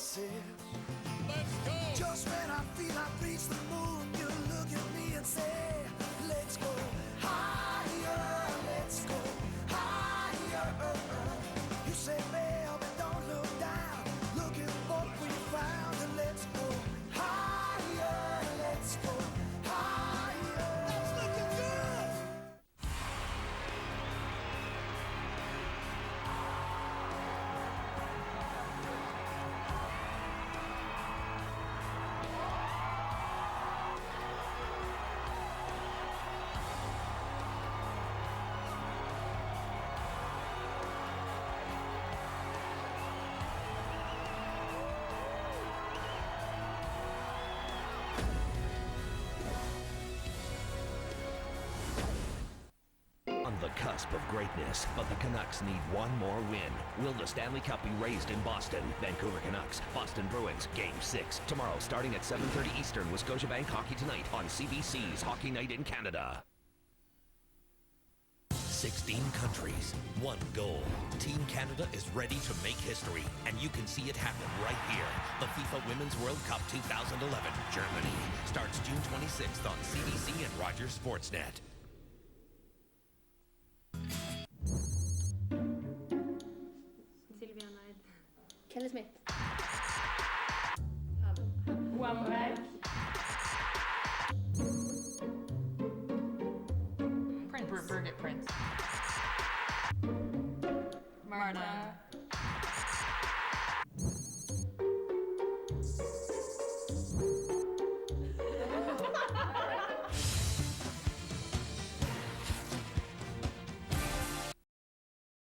massive. Let's go! Just when I feel I've reached the moon, you look at me and say, let's go higher, let's go higher. You say, baby, don't look down, look at what we found, and let's go higher, let's go higher. It's looking good. On the cusp of greatness, but the Canucks need one more win. Will the Stanley Cup be raised in Boston? Vancouver Canucks, Boston Bruins, Game 6. Tomorrow, starting at 7:30 Eastern, with Scotiabank Hockey Tonight on CBC's Hockey Night in Canada. 16 countries, one goal. Team Canada is ready to make history, and you can see it happen right here. The FIFA Women's World Cup 2011, Germany, starts June 26th on CBC and Rogers Sportsnet. Sylvia Naid. Kelly Smith. Wamberg. Prince. Birgit Prince. Marta.